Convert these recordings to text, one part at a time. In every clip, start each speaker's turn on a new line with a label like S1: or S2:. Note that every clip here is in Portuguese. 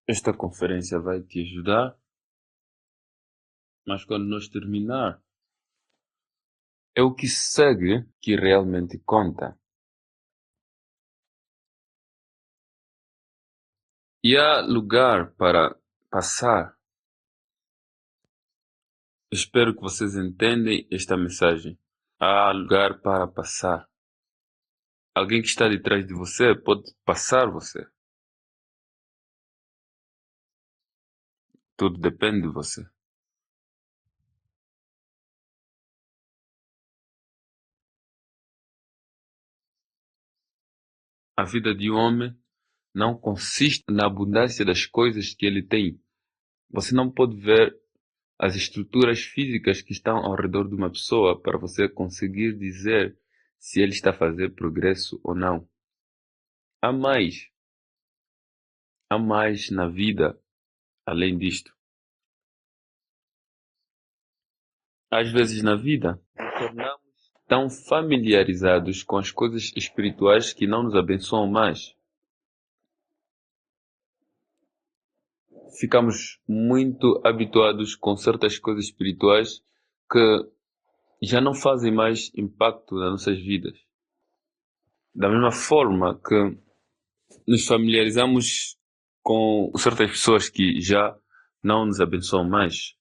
S1: Esta conferência vai te ajudar, mas quando nós terminar, é o que segue que realmente conta. E há lugar para passar. Espero que vocês entendem esta mensagem. Há lugar para passar. Alguém que está detrás de você pode passar você. Tudo depende de você. A vida de um homem não consiste na abundância das coisas que ele tem. Você não pode ver as estruturas físicas que estão ao redor de uma pessoa para você conseguir dizer se ele está a fazer progresso ou não. Há mais, há mais na vida além disto. Às vezes na vida, nos tornamos tão familiarizados com as coisas espirituais que não nos abençoam mais. Ficamos muito habituados com certas coisas espirituais que já não fazem mais impacto nas nossas vidas. Da mesma forma que nos familiarizamos com certas pessoas que já não nos abençoam mais.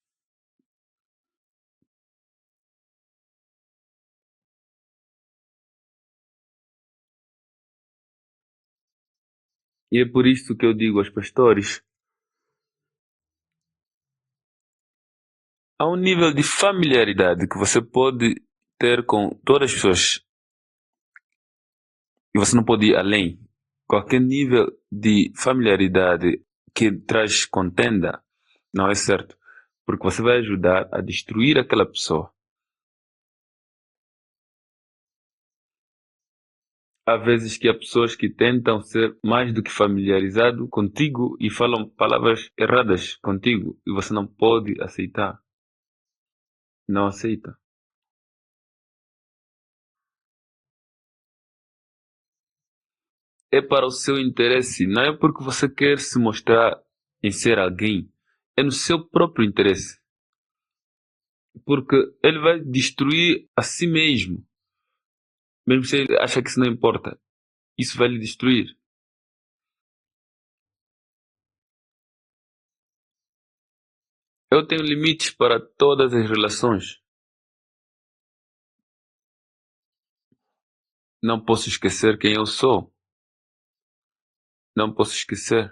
S1: E é por isso que eu digo aos pastores, há um nível de familiaridade que você pode ter com todas as pessoas e você não pode ir além. Qualquer nível de familiaridade que traz contenda não é certo, porque você vai ajudar a destruir aquela pessoa. Há vezes que há pessoas que tentam ser mais do que familiarizado contigo e falam palavras erradas contigo e você não pode aceitar. Não aceita. É para o seu interesse, não é porque você quer se mostrar em ser alguém. É no seu próprio interesse. Porque ele vai destruir a si mesmo. Mesmo se ele acha que isso não importa. Isso vai lhe destruir. Eu tenho limites para todas as relações. Não posso esquecer quem eu sou. Não posso esquecer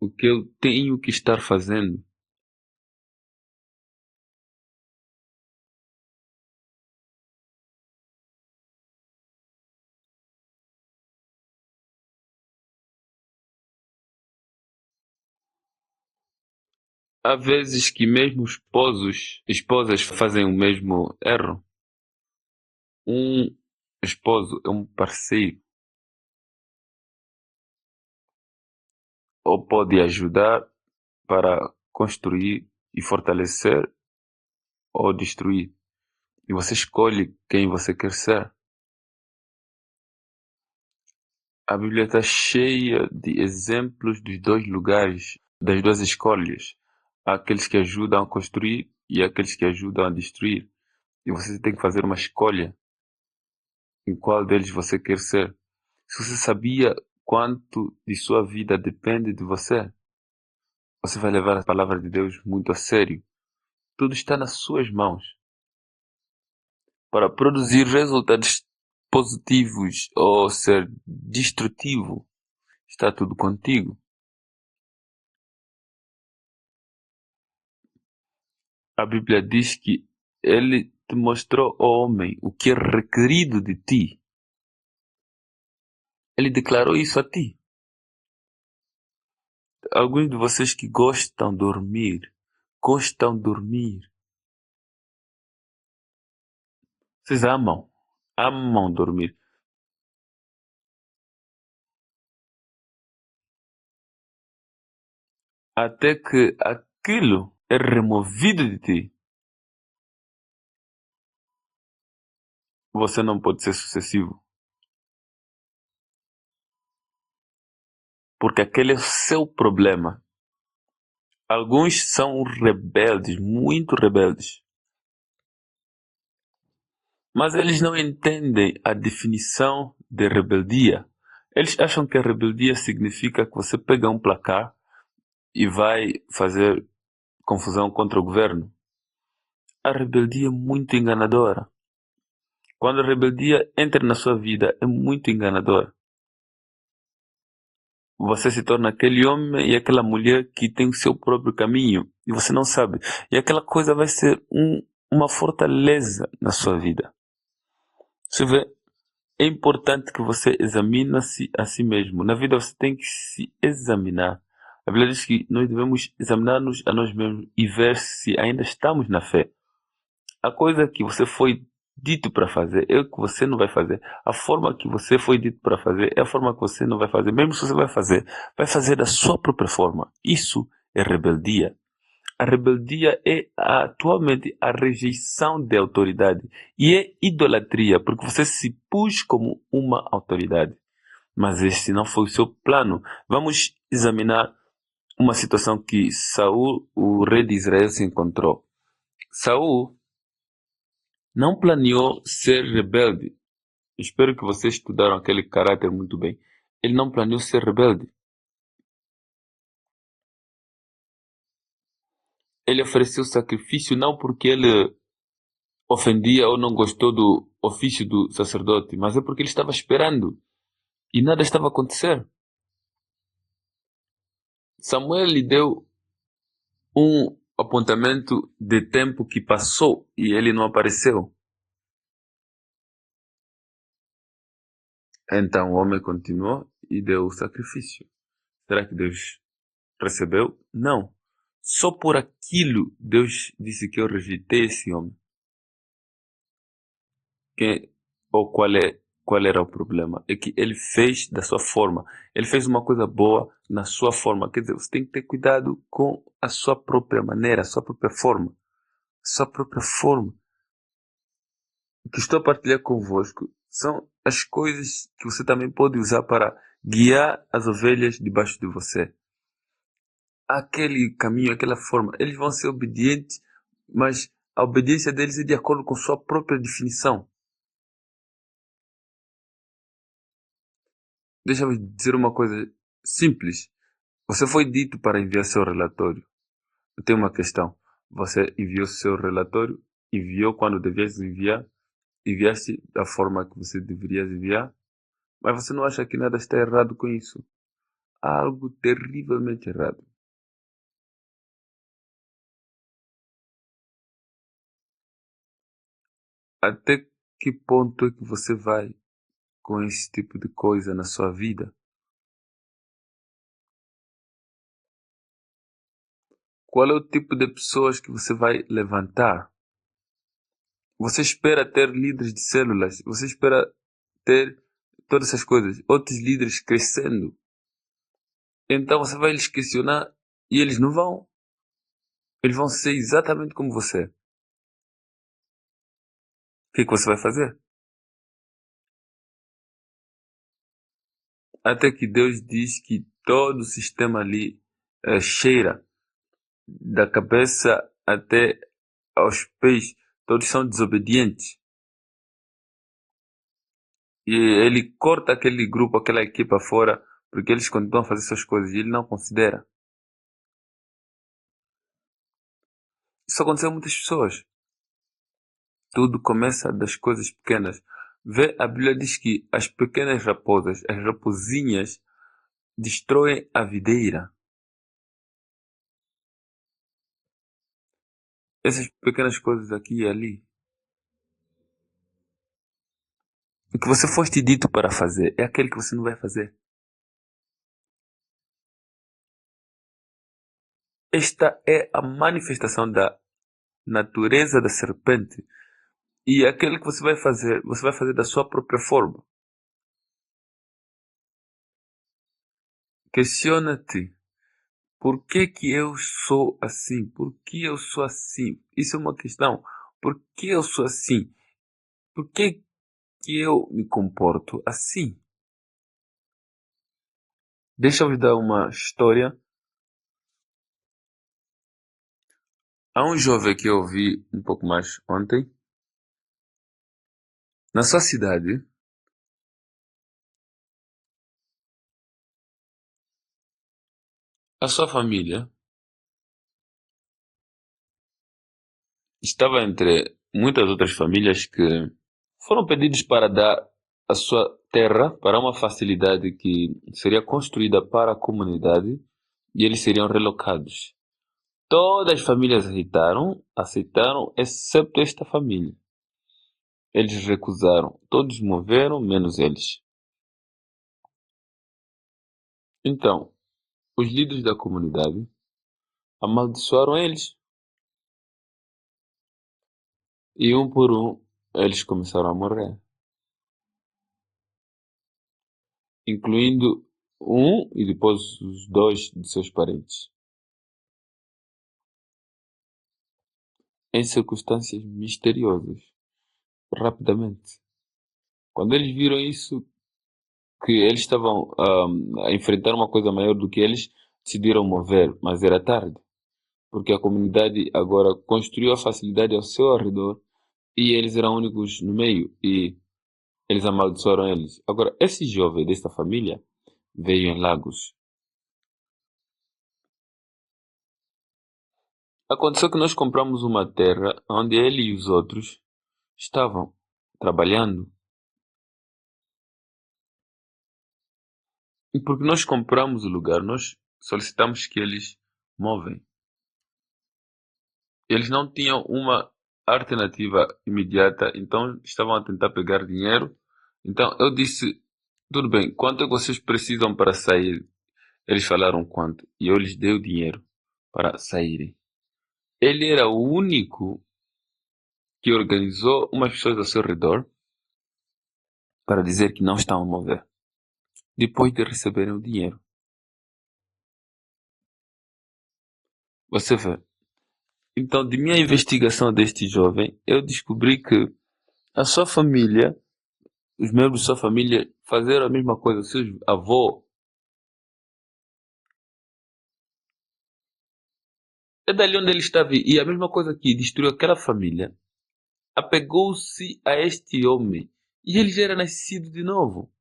S1: o que eu tenho que estar fazendo. Há vezes que mesmo esposas fazem o mesmo erro. Um esposo é um parceiro, ou pode ajudar para construir e fortalecer ou destruir. E você escolhe quem você quer ser. A Bíblia está cheia de exemplos dos dois lugares, das duas escolhas. Há aqueles que ajudam a construir e há aqueles que ajudam a destruir. E você tem que fazer uma escolha em qual deles você quer ser. Se você sabia quanto de sua vida depende de você, você vai levar a palavra de Deus muito a sério. Tudo está nas suas mãos. Para produzir resultados positivos ou ser destrutivo, está tudo contigo. A Bíblia diz que ele te mostrou, ó homem, o que é requerido de ti. Ele declarou isso a ti. Alguns de vocês que gostam de dormir. Vocês amam dormir. Até que aquilo é removido de ti. Você não pode ser sucessivo. porque aquele é o seu problema. Alguns são rebeldes, muito rebeldes. Mas eles não entendem a definição de rebeldia. Eles acham que a rebeldia significa que você pega um placar e vai fazer confusão contra o governo. A rebeldia é muito enganadora. Quando a rebeldia entra na sua vida, é muito enganadora. Você se torna aquele homem e aquela mulher que tem o seu próprio caminho e você não sabe. E aquela coisa vai ser uma fortaleza na sua vida. Você vê, é importante que você examine-se a si mesmo. Na vida você tem que se examinar. A Bíblia diz que nós devemos examinar-nos a nós mesmos e ver se ainda estamos na fé. A coisa que você foi dito para fazer é o que você não vai fazer. A forma que você foi dito para fazer é a forma que você não vai fazer. Mesmo se você vai fazer da sua própria forma. Isso é rebeldia. A rebeldia é atualmente a rejeição de autoridade e é idolatria, porque você se pôs como uma autoridade. Mas este não foi o seu plano. Vamos examinar uma situação que Saul, o rei de Israel, se encontrou. Saul não planeou ser rebelde. Espero que vocês estudaram aquele caráter muito bem. Ele não planeou ser rebelde. Ele ofereceu sacrifício não porque ele ofendia ou não gostou do ofício do sacerdote, mas é porque ele estava esperando e nada estava a acontecer. Samuel lhe deu um apontamento de tempo que passou e ele não apareceu. Então o homem continuou e deu o sacrifício. Será que Deus recebeu? Não. Só por aquilo Deus disse que eu rejeitei esse homem. Que, ou qual era o problema? É que ele fez da sua forma. Ele fez uma coisa boa na sua forma. Quer dizer, você tem que ter cuidado com a sua própria maneira, a sua própria forma. A sua própria forma. O que estou a partilhar convosco são as coisas que você também pode usar para guiar as ovelhas debaixo de você. Aquele caminho, aquela forma, eles vão ser obedientes, mas a obediência deles é de acordo com sua própria definição. Deixa-me dizer uma coisa simples. Você foi dito para enviar seu relatório. Eu tenho uma questão. Você enviou seu relatório, enviou quando devias enviar, enviaste da forma que você deveria enviar, mas você não acha que nada está errado com isso? Há algo terrivelmente errado. Até que ponto é que você vai com esse tipo de coisa na sua vida? Qual é o tipo de pessoas que você vai levantar? Você espera ter líderes de células, você espera ter todas essas coisas, outros líderes crescendo. Então você vai lhes questionar e eles não vão. Eles vão ser exatamente como você. O que é que você vai fazer? Até que Deus diz que todo o sistema ali cheira, da cabeça até aos pés, todos são desobedientes. E ele corta aquele grupo, aquela equipa fora, porque eles continuam a fazer suas coisas e ele não considera. Isso aconteceu a muitas pessoas. Tudo começa das coisas pequenas. Vê, a Bíblia diz que as pequenas raposas, as raposinhas, destroem a videira. Essas pequenas coisas aqui e ali. O que você foste dito para fazer é aquele que você não vai fazer. Esta é a manifestação da natureza da serpente. E aquele que você vai fazer da sua própria forma. Questiona-te. Por que que eu sou assim? Por que eu sou assim? Isso é uma questão. Por que eu sou assim? Por que eu me comporto assim? Deixa eu vos dar uma história. Há um jovem que eu vi um pouco mais ontem. Na sua cidade, a sua família estava entre muitas outras famílias que foram pedidos para dar a sua terra para uma facilidade que seria construída para a comunidade e eles seriam relocados. Todas as famílias aceitaram, exceto esta família. Eles recusaram, todos moveram, menos eles. Então, os líderes da comunidade amaldiçoaram eles e um por um eles começaram a morrer, incluindo um e depois os dois de seus parentes, em circunstâncias misteriosas, rapidamente. Quando eles viram isso, que eles estavam a enfrentar uma coisa maior do que eles, decidiram mover, mas era tarde, porque a comunidade agora construiu a facilidade ao seu redor e eles eram únicos no meio e eles amaldiçoaram eles. Agora, esse jovem desta família veio em Lagos. Aconteceu que nós compramos uma terra onde ele e os outros estavam trabalhando. E porque nós compramos o lugar, nós solicitamos que eles movem. Eles não tinham uma alternativa imediata, então estavam a tentar pegar dinheiro. Então eu disse: tudo bem, quanto é que vocês precisam para sair? Eles falaram quanto, e eu lhes dei o dinheiro para saírem. Ele era o único que organizou umas pessoas ao seu redor para dizer que não estão a mover, depois de receberem o dinheiro. Você vê. Então, de minha investigação deste jovem, eu descobri que a sua família, os membros de sua família, fizeram a mesma coisa. Seus avô, é dali onde ele estava. E a mesma coisa que destruiu aquela família, apegou-se a este homem. E ele já era nascido de novo.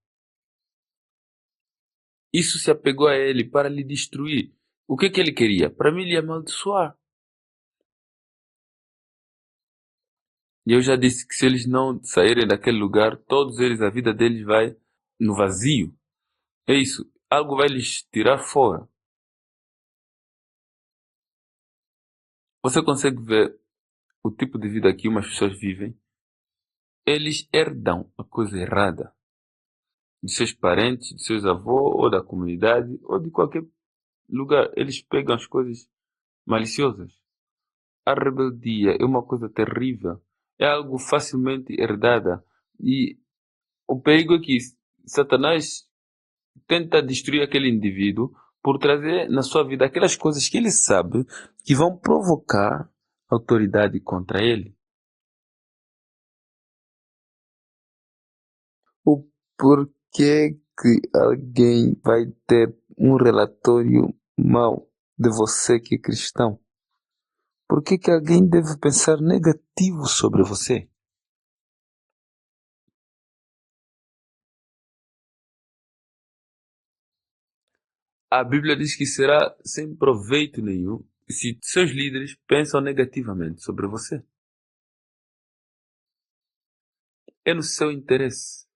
S1: Isso se apegou a ele para lhe destruir. O que ele queria? Para mim, lhe amaldiçoar. E eu já disse que se eles não saírem daquele lugar, todos eles, a vida deles vai no vazio. É isso. Algo vai lhes tirar fora. Você consegue ver o tipo de vida que umas pessoas vivem? Eles herdam a coisa errada de seus parentes, de seus avós, ou da comunidade, ou de qualquer lugar. Eles pegam as coisas maliciosas. A rebeldia é uma coisa terrível. É algo facilmente herdada. E o perigo é que Satanás tenta destruir aquele indivíduo por trazer na sua vida aquelas coisas que ele sabe que vão provocar autoridade contra ele. O porquê que alguém vai ter um relatório mau de você que é cristão? Por que que alguém deve pensar negativo sobre você? A Bíblia diz que será sem proveito nenhum se seus líderes pensam negativamente sobre você. É no seu interesse.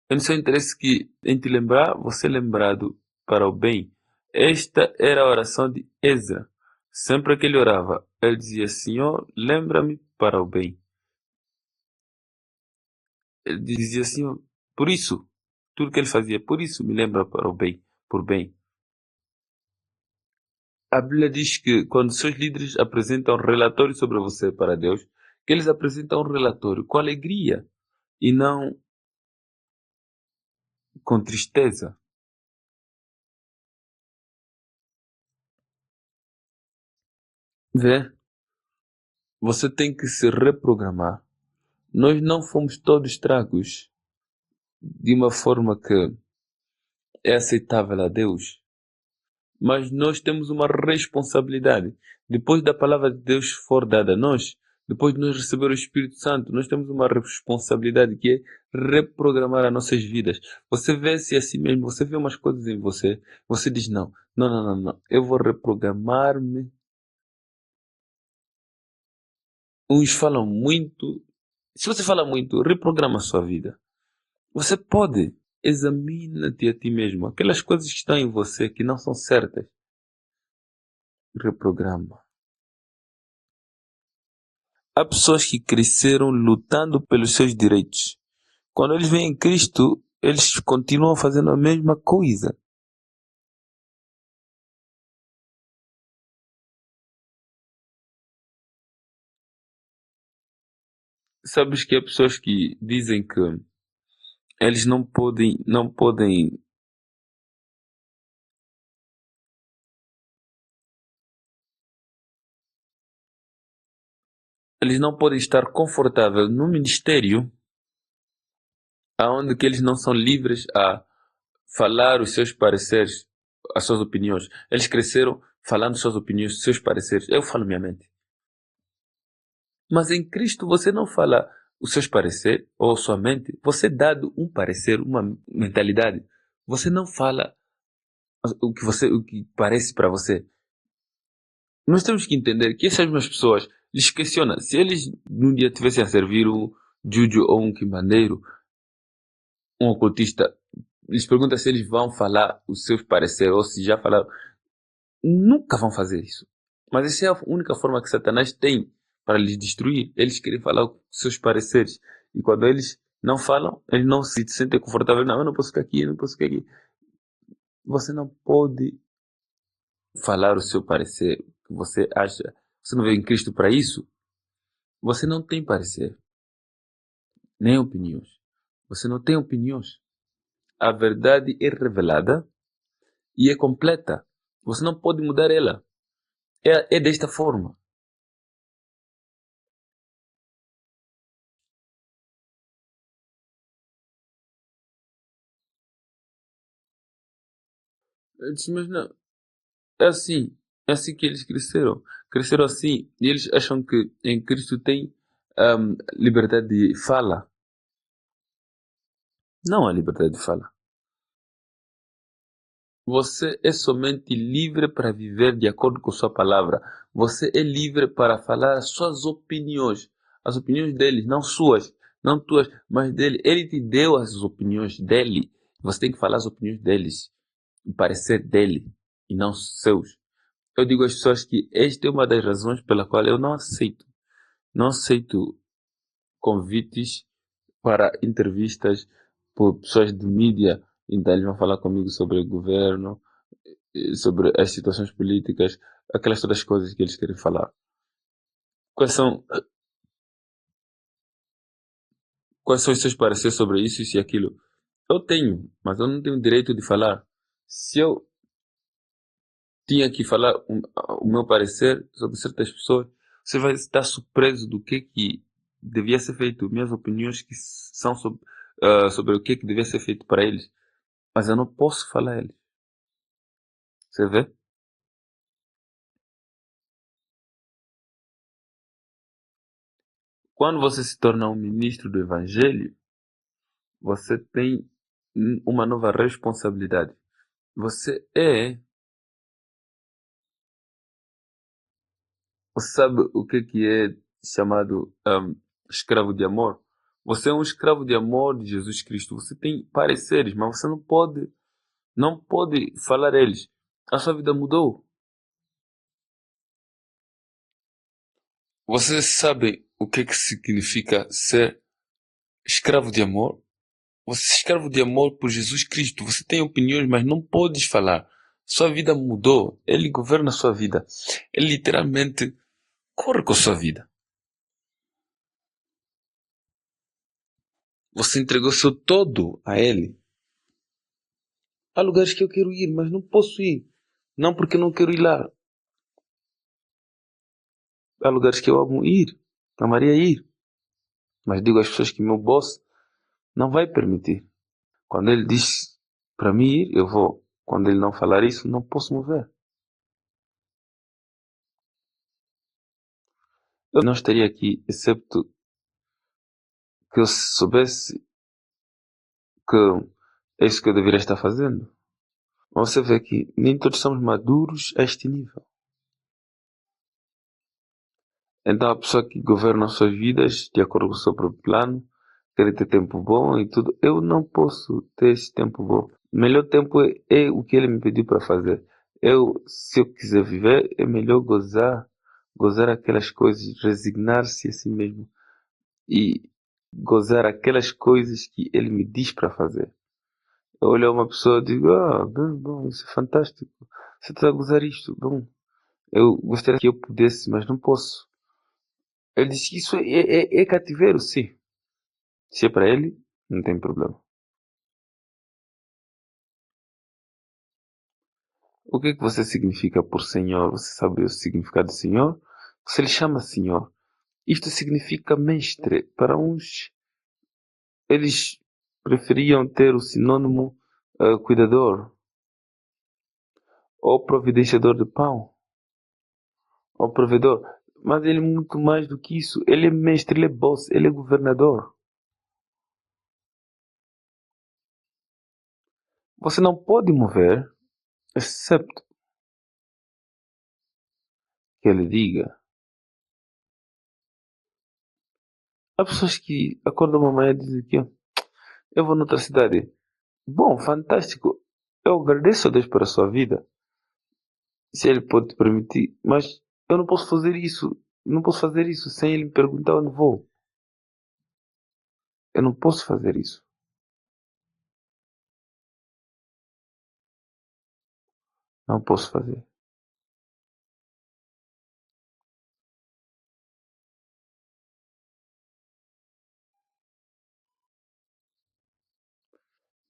S1: É no seu interesse que, em te lembrar, você é lembrado para o bem. Esta era a oração de Ezra. Sempre que ele orava, ele dizia: Senhor, lembra-me para o bem. Ele dizia: Senhor, por isso, tudo que ele fazia, por isso me lembra para o bem, por bem. A Bíblia diz que quando seus líderes apresentam relatório sobre você para Deus, que eles apresentam um relatório com alegria e não com tristeza. Vê? Você tem que se reprogramar. Nós não fomos todos tragos de uma forma que é aceitável a Deus. Mas nós temos uma responsabilidade. Depois da palavra de Deus for dada a nós, depois de nós receber o Espírito Santo, nós temos uma responsabilidade que é reprogramar as nossas vidas. Você vê-se assim mesmo, você vê umas coisas em você, você diz não, não, não, não, não, eu vou reprogramar-me. Uns falam muito. Se você fala muito, reprograma a sua vida. Você pode. Examina-te a ti mesmo. Aquelas coisas que estão em você que não são certas, reprograma. Há pessoas que cresceram lutando pelos seus direitos. Quando eles veem Cristo, eles continuam fazendo a mesma coisa. Sabes que há pessoas que dizem que eles não podem estar confortáveis no ministério aonde que eles não são livres a falar os seus pareceres, as suas opiniões. Eles cresceram falando suas opiniões, seus pareceres. Eu falo minha mente. Mas em Cristo você não fala os seus pareceres ou sua mente. Você é dado um parecer, uma mentalidade. Você não fala o que parece para você. Nós temos que entender que essas mesmas pessoas lhes questionam. Se eles num dia tivessem a servir um juju ou um quimbandeiro, um ocultista, lhes pergunta se eles vão falar os seus pareceres ou se já falaram. Nunca vão fazer isso. Mas essa é a única forma que Satanás tem para lhes destruir. Eles querem falar os seus pareceres. E quando eles não falam, eles não se sentem confortáveis. Não, eu não posso ficar aqui, eu não posso ficar aqui. Você não pode falar o seu parecer, o que você acha. Você não veio em Cristo para isso? Você não tem parecer, nem opiniões. Você não tem opiniões. A verdade é revelada e é completa. Você não pode mudar ela. É desta forma. Eu disse, mas não, é assim. É assim que eles cresceram. Cresceram assim. E eles acham que em Cristo tem liberdade de fala. Não há liberdade de fala. Você é somente livre para viver de acordo com sua palavra. Você é livre para falar as suas opiniões. As opiniões deles, não suas, não tuas, mas dele. Ele te deu as opiniões dele. Você tem que falar as opiniões deles. O parecer dele e não seus. Eu digo às pessoas que esta é uma das razões pela qual eu não aceito convites para entrevistas por pessoas de mídia. Então eles vão falar comigo sobre o governo, sobre as situações políticas, aquelas todas as coisas que eles querem falar. Quais são, quais são os seus pareceres sobre isso e aquilo? Eu tenho, mas eu não tenho direito de falar. Se eu tinha que falar o meu parecer sobre certas pessoas, você vai estar surpreso do que devia ser feito, minhas opiniões que são sobre o que devia ser feito para eles. Mas eu não posso falar a eles. Você vê? Quando você se torna um ministro do Evangelho, você tem uma nova responsabilidade. Você sabe o que é chamado escravo de amor? Você é um escravo de amor de Jesus Cristo. Você tem pareceres, mas você não pode falar eles. A sua vida mudou. Você sabe o que significa ser escravo de amor? Você é escravo de amor por Jesus Cristo. Você tem opiniões, mas não podes falar. Sua vida mudou. Ele governa a sua vida. Ele literalmente corre com a sua vida. Você entregou seu todo a Ele. Há lugares que eu quero ir, mas não posso ir. Não porque não quero ir lá. Há lugares que eu amo ir. Amaria ir. Mas digo às pessoas que meu boss não vai permitir. Quando ele diz Para mim ir, eu vou. Quando ele não falar isso, não posso mover. Eu não estaria aqui, excepto que eu soubesse que é isso que eu deveria estar fazendo. Você vê que nem todos somos maduros a este nível. Então a pessoa que governa as suas vidas de acordo com o seu próprio plano, quer ter tempo bom e tudo. Eu não posso ter esse tempo bom. O melhor tempo é o que ele me pediu para fazer. Se eu quiser viver, é melhor gozar aquelas coisas, resignar-se a si mesmo e gozar aquelas coisas que ele me diz para fazer. Eu olho uma pessoa e digo, bem, bom, isso é fantástico. Você está a gozar isto, bom. Eu gostaria que eu pudesse, mas não posso. Ele disse que isso é cativeiro, sim. Se é para ele, não tem problema. O que é que você significa por Senhor? Você sabe o significado de Senhor? Você lhe chama Senhor. Isto significa mestre. Para uns, eles preferiam ter o sinônimo cuidador, ou providenciador de pão, ou provedor. Mas ele é muito mais do que isso. Ele é mestre, ele é boss, ele é governador. Você não pode mover, excepto que ele diga. Há pessoas que acordam amanhã e dizem que eu vou noutra cidade. Bom, fantástico. Eu agradeço a Deus pela sua vida, se Ele pode permitir, mas eu não posso fazer isso. Não posso fazer isso sem Ele me perguntar onde vou. Eu não posso fazer isso. Não posso fazer.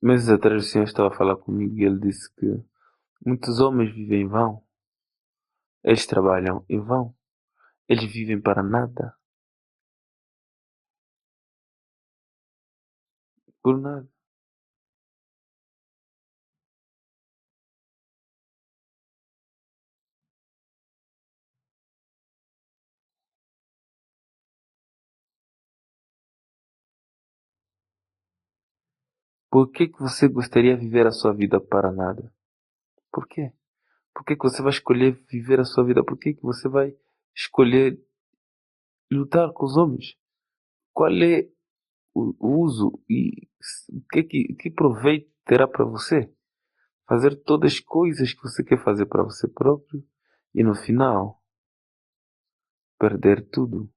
S1: Meses atrás o Senhor estava a falar comigo e Ele disse que muitos homens vivem em vão. Eles trabalham em vão. Eles vivem para nada. Por nada. Por que que você gostaria de viver a sua vida para nada? Por quê? Por que que você vai escolher viver a sua vida? Por que que você vai escolher lutar com os homens? Qual é o uso e que proveito terá para você? Fazer todas as coisas que você quer fazer para você próprio e no final perder tudo.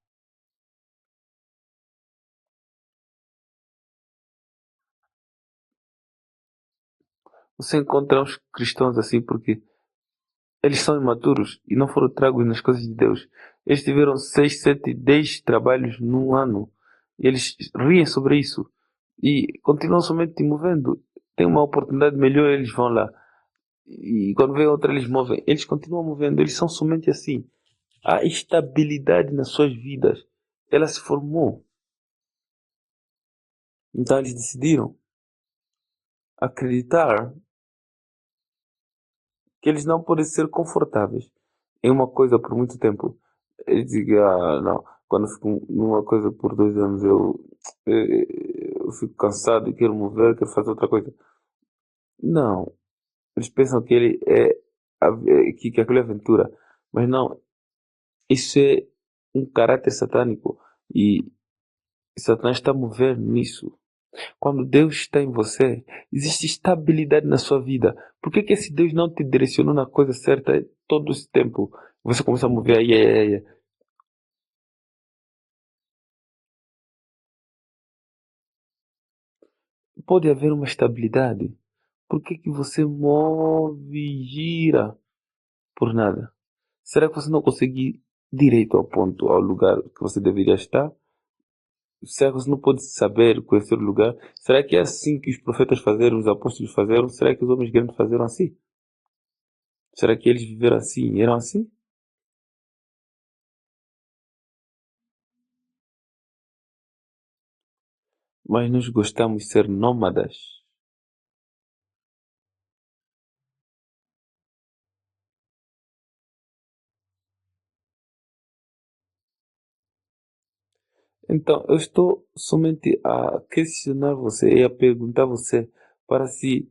S1: Você encontra uns cristãos assim porque eles são imaturos e não foram tragos nas coisas de Deus. Eles tiveram 6, 7, 10 trabalhos num ano. E eles riem sobre isso e continuam somente movendo. Tem uma oportunidade melhor, eles vão lá. E quando vem outra, eles movem. Eles continuam movendo. Eles são somente assim. A estabilidade nas suas vidas, ela se formou. Então eles decidiram acreditar que eles não podem ser confortáveis em uma coisa por muito tempo. Eles dizem, não, quando eu fico numa coisa por 2 anos eu fico cansado e quero mover, quero fazer outra coisa. Não, eles pensam que que aquilo é aventura, mas não, isso é um caráter satânico e Satanás está a mover nisso. Quando Deus está em você, existe estabilidade na sua vida. Por que que esse Deus não te direcionou na coisa certa todo esse tempo? Você começa a mover aí, aí, aí. Pode haver uma estabilidade. Por que que você move e gira por nada? Será que você não consegue ir direito ao ponto, ao lugar que você deveria estar? Será que você não pode saber, conhecer o lugar? Será que é assim que os profetas fizeram, os apóstolos fizeram? Será que os homens grandes fizeram assim? Será que eles viveram assim? Eram assim? Mas nós gostamos de ser nômadas. Então, eu estou somente a questionar você e a perguntar você para se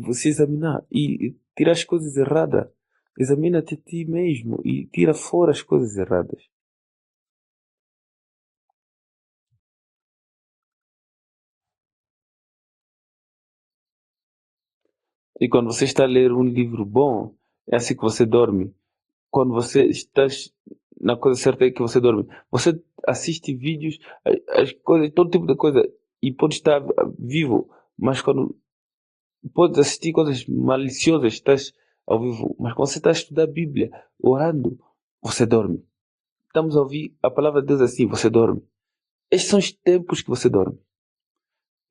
S1: você examinar e tirar as coisas erradas. Examina-te a ti mesmo e tira fora as coisas erradas. E quando você está a ler um livro bom, é assim que você dorme. Quando você está na coisa certa é que você dorme. Você assiste vídeos, as coisas, todo tipo de coisa, e pode estar vivo, mas quando podes assistir coisas maliciosas, estás ao vivo, mas quando você está a estudar a Bíblia, orando, você dorme. Estamos a ouvir a palavra de Deus assim, você dorme. Estes são os tempos que você dorme.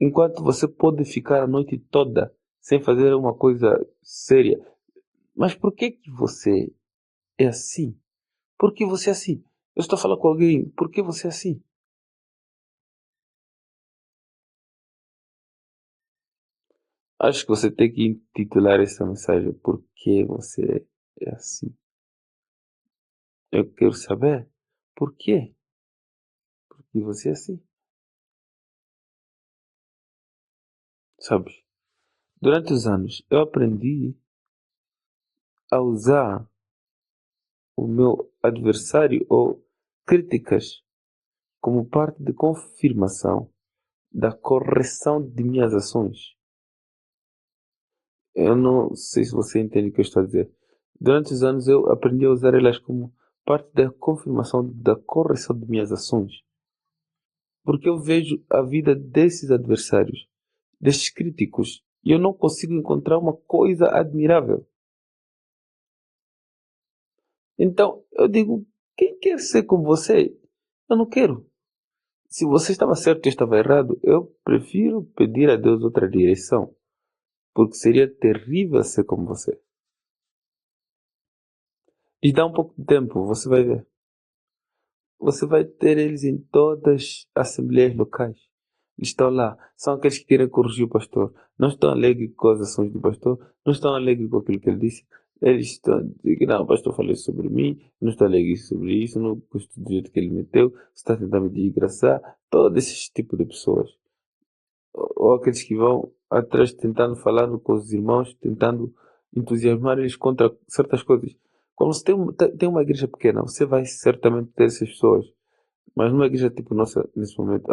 S1: Enquanto você pode ficar a noite toda sem fazer uma coisa séria. Mas por que você é assim? Por que você é assim? Eu estou falando com alguém, por que você é assim? Acho que você tem que intitular essa mensagem Por que você é assim? Eu quero saber por quê? E você é assim, sabes? Durante os anos, eu aprendi a usar o meu adversário ou críticas como parte de confirmação da correção de minhas ações. Eu não sei se você entende o que eu estou a dizer. Durante os anos, eu aprendi a usar elas como parte da confirmação da correção de minhas ações. Porque eu vejo a vida desses adversários, destes críticos, e eu não consigo encontrar uma coisa admirável. Então, eu digo, quem quer ser como você? Eu não quero. Se você estava certo e eu estava errado, eu prefiro pedir a Deus outra direção, porque seria terrível ser como você. E dá um pouco de tempo, você vai ver. Você vai ter eles em todas as assembleias locais. Eles estão lá. São aqueles que querem corrigir o pastor. Não estão alegres com as ações do pastor. Não estão alegres com aquilo que ele disse. Eles estão a dizer que não, o pastor falou sobre mim. Não estou alegre sobre isso. Não gosto do jeito que ele meteu. Está tentando me desgraçar. Todo esse tipo de pessoas. Ou aqueles que vão atrás tentando falar com os irmãos, tentando entusiasmar eles contra certas coisas. Quando você tem uma igreja pequena, você vai certamente ter essas pessoas. Mas numa igreja tipo nossa, nesse momento,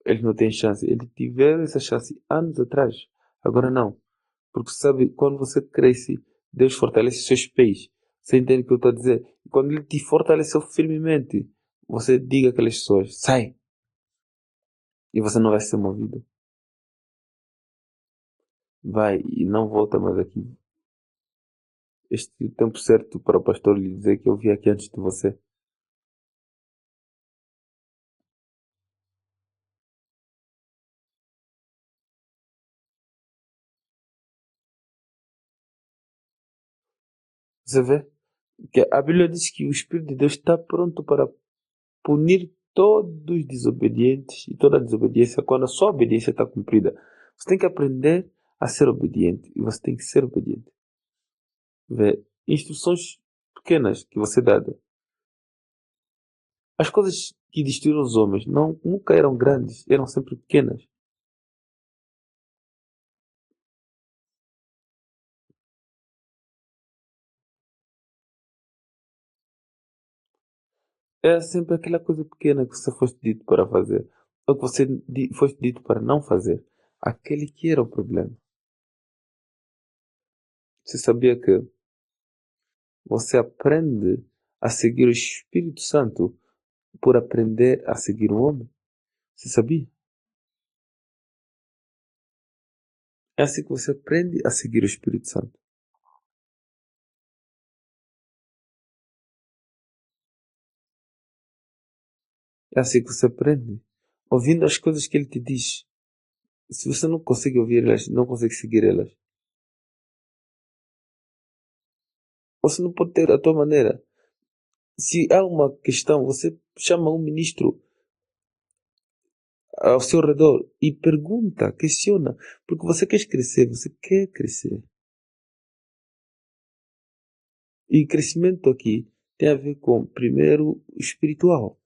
S1: eles não têm chance. Eles tiveram essa chance anos atrás. Agora não. Porque sabe, quando você cresce, Deus fortalece seus pés. Você entende o que eu estou a dizer? E quando Ele te fortaleceu firmemente, você diga àquelas pessoas, sai! E você não vai ser movido. Vai e não volta mais aqui. Este é o tempo certo para o pastor lhe dizer que eu vi aqui antes de você. Você vê? Que a Bíblia diz que o Espírito de Deus está pronto para punir todos os desobedientes e toda desobediência quando a sua obediência está cumprida. Você tem que aprender a ser obediente e você tem que ser obediente. Vê, instruções pequenas que você dá. As coisas que destruíram os homens nunca eram grandes, eram sempre pequenas. Era sempre aquela coisa pequena que você foste dito para fazer, ou que você foste dito para não fazer. Aquele que era o problema. Você sabia que você aprende a seguir o Espírito Santo por aprender a seguir um homem? Você sabia? É assim que você aprende a seguir o Espírito Santo. É assim que você aprende. Ouvindo as coisas que ele te diz. Se você não consegue ouvir elas, não consegue seguir elas. Você não pode ter a tua maneira. Se há uma questão, você chama um ministro ao seu redor e pergunta, questiona. Porque você quer crescer, você quer crescer. E crescimento aqui tem a ver com, primeiro, o espiritual.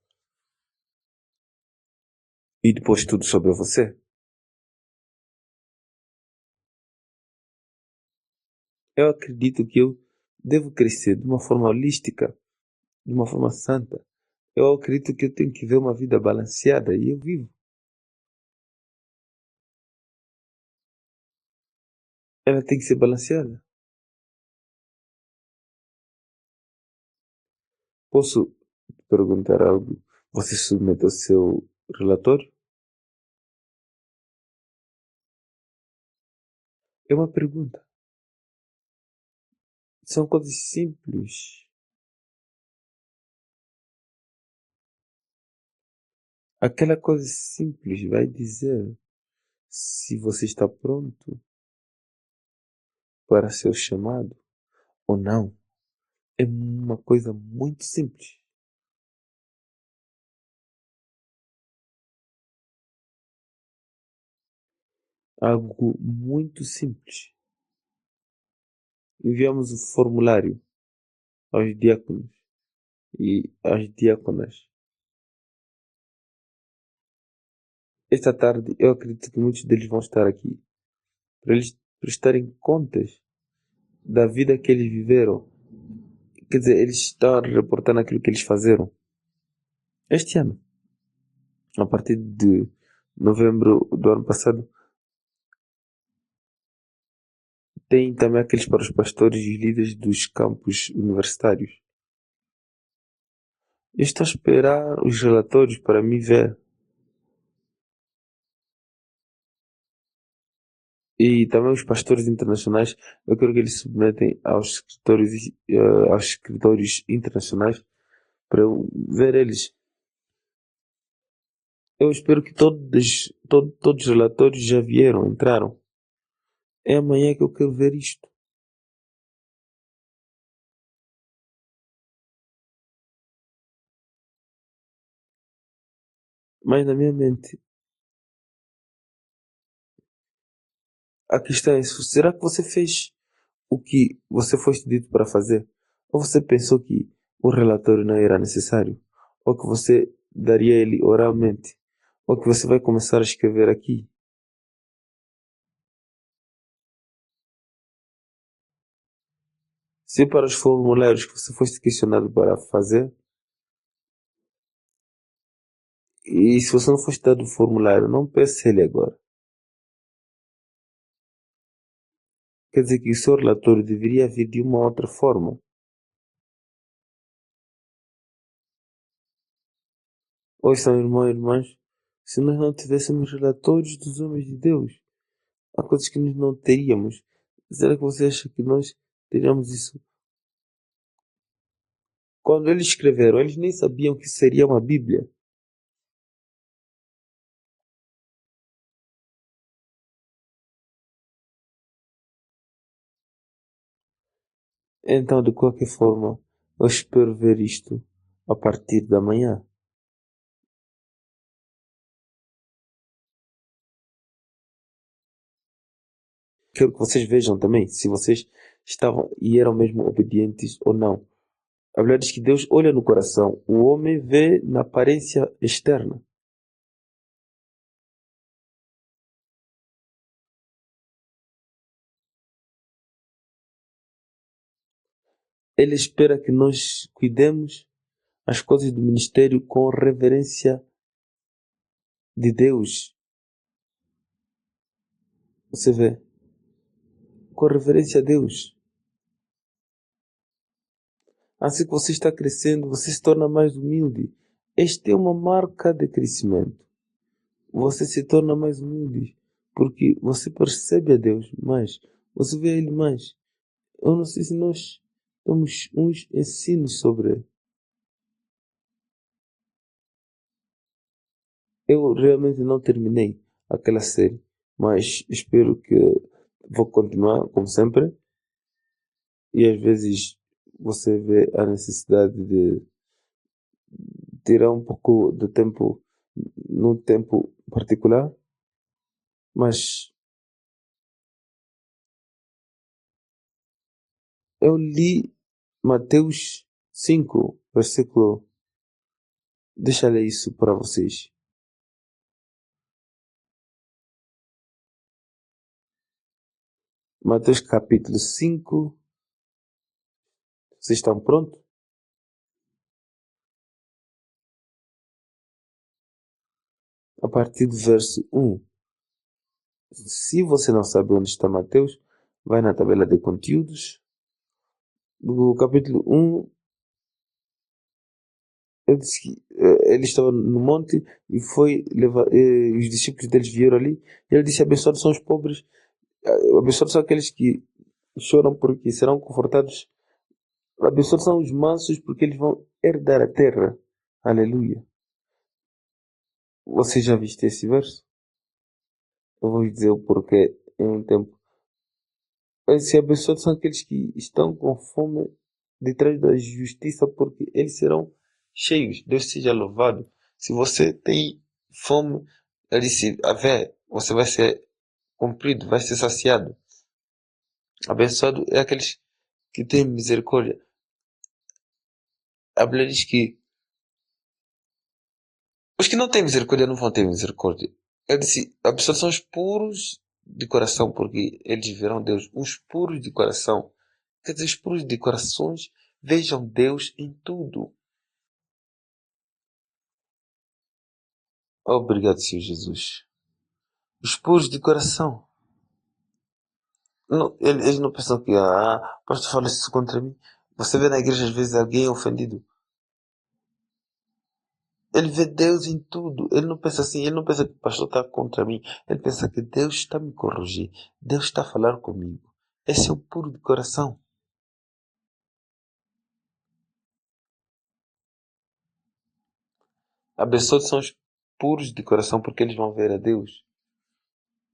S1: e depois tudo sobre você. Eu acredito que eu devo crescer de uma forma holística, de uma forma santa. Eu acredito que eu tenho que ver uma vida balanceada e eu vivo. Ela tem que ser balanceada. Posso perguntar algo? Você submeteu seu relatório? É uma pergunta. São coisas simples. Aquela coisa simples vai dizer se você está pronto para ser chamado ou não. É uma coisa muito simples. Algo muito simples. Enviamos o formulário aos diáconos e às diáconas. Esta tarde eu acredito que muitos deles vão estar aqui para eles prestarem contas da vida que eles viveram. Quer dizer, eles estão a reportar naquilo que eles fizeram este ano. A partir de novembro do ano passado, tem também aqueles para os pastores e líderes dos campos universitários. Eu estou a esperar os relatórios para me ver. E também os pastores internacionais, eu quero que eles submetem aos escritórios internacionais para eu ver eles. Eu espero que todos os relatórios já vieram, entraram. É amanhã que eu quero ver isto. Mas na minha mente, a questão é: será que você fez o que você foi dito para fazer? Ou você pensou que o relatório não era necessário? Ou que você daria ele oralmente? Ou que você vai começar a escrever aqui? Se para os formulários que você foi questionado para fazer, e se você não fosse dado o formulário, não peça ele agora. Quer dizer que o seu relatório deveria vir de uma outra forma. Ou são irmãos e irmãs, se nós não tivéssemos relatórios dos homens de Deus, há coisas que nós não teríamos. Será que você acha que nós teríamos isso? Quando eles escreveram, eles nem sabiam que seria uma Bíblia. Então, de qualquer forma, eu espero ver isto a partir da manhã. Quero que vocês vejam também se vocês estavam e eram mesmo obedientes ou não. A Bíblia diz que Deus olha no coração, o homem vê na aparência externa. Ele espera que nós cuidemos as coisas do ministério com reverência de Deus. Você vê, com reverência a Deus. Assim que você está crescendo, você se torna mais humilde. Esta é uma marca de crescimento. Você se torna mais humilde porque você percebe a Deus mais, você vê Ele mais. Eu não sei se nós temos uns ensinos sobre. Eu realmente não terminei aquela série, mas espero que vou continuar, como sempre. E às vezes você vê a necessidade de tirar um pouco de tempo num tempo particular, mas eu li Mateus 5, versículo. Deixa eu ler isso para vocês. Mateus capítulo 5. Vocês estão prontos? A partir do verso 1. Se você não sabe onde está Mateus, vai na tabela de conteúdos. No capítulo 1, ele disse que ele estava no monte e foi levar, os discípulos deles vieram ali. E ele disse: abençoados são os pobres, abençoados são aqueles que choram porque serão confortados. Abençoados são os mansos porque eles vão herdar a terra. Aleluia. Você já viste esse verso? Eu vou dizer o porquê em um tempo. Esses abençoados são aqueles que estão com fome detrás da justiça, porque eles serão cheios. Deus seja louvado. Se você tem fome, ele disse: a ver, você vai ser cumprido, vai ser saciado. Abençoado é aqueles que têm misericórdia. A Bíblia diz que os que não têm misericórdia não vão ter misericórdia. Ele disse: abençoados são os puros de coração, porque eles verão Deus. Os puros de coração. Quer dizer, os puros de corações vejam Deus em tudo. Obrigado, Senhor Jesus. Os puros de coração. Não, eles não pensam que, o pastor fala isso contra mim. Você vê na igreja às vezes alguém ofendido. Ele vê Deus em tudo. Ele não pensa assim, ele não pensa que o pastor está contra mim. Ele pensa que Deus está a me corrigir. Deus está a falar comigo. Esse é o puro de coração. Abençoados são os puros de coração, porque eles vão ver a Deus.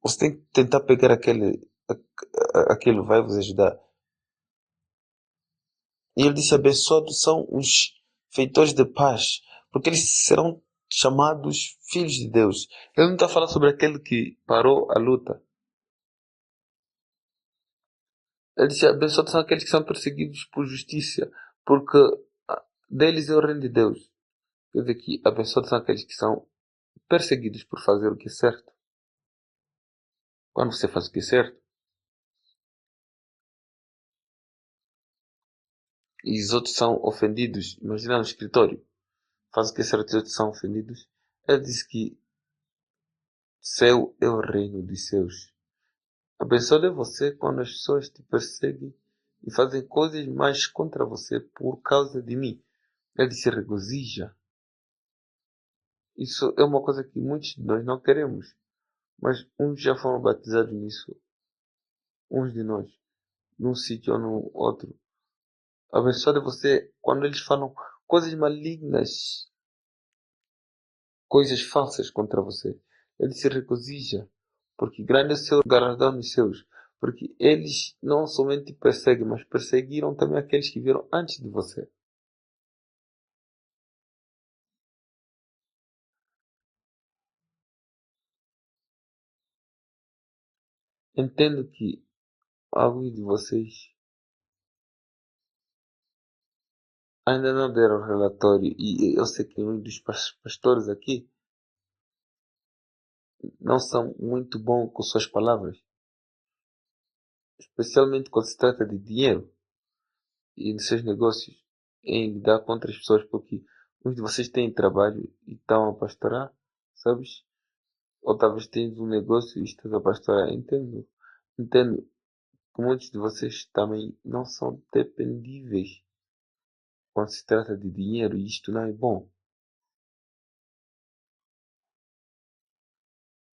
S1: Você tem que tentar pegar aquele vai vos ajudar. E ele disse: abençoados são os feitores de paz, porque eles serão chamados filhos de Deus. Ele não está falando sobre aquele que parou a luta. Ele disse: abençoados são aqueles que são perseguidos por justiça, porque deles é o reino de Deus. Quer dizer que abençoados são aqueles que são perseguidos por fazer o que é certo. Quando você faz o que é certo, e os outros são ofendidos, imagina no escritório, faz o que é certo e os outros são ofendidos. Ele disse que céu é o reino dos céus. Abençoado é você quando as pessoas te perseguem e fazem coisas mais contra você por causa de mim. Ele se regozija. Isso é uma coisa que muitos de nós não queremos. Mas uns já foram batizados nisso. Uns de nós. Num sítio ou no outro. Abençoado é você quando eles falam coisas malignas. Coisas falsas contra você. Ele se regozija. Porque grande é o seu galardão dos seus. Porque eles não somente perseguem, mas perseguiram também aqueles que vieram antes de você. Entendo que alguns de vocês ainda não deram relatório e eu sei que um dos pastores aqui não são muito bons com suas palavras, especialmente quando se trata de dinheiro e de seus negócios, em lidar com outras pessoas, porque uns de vocês têm trabalho e estão a pastorar, sabes? Ou talvez tens um negócio e estás a pastorar. Entendo que muitos de vocês também não são dependíveis quando se trata de dinheiro e isto não é bom.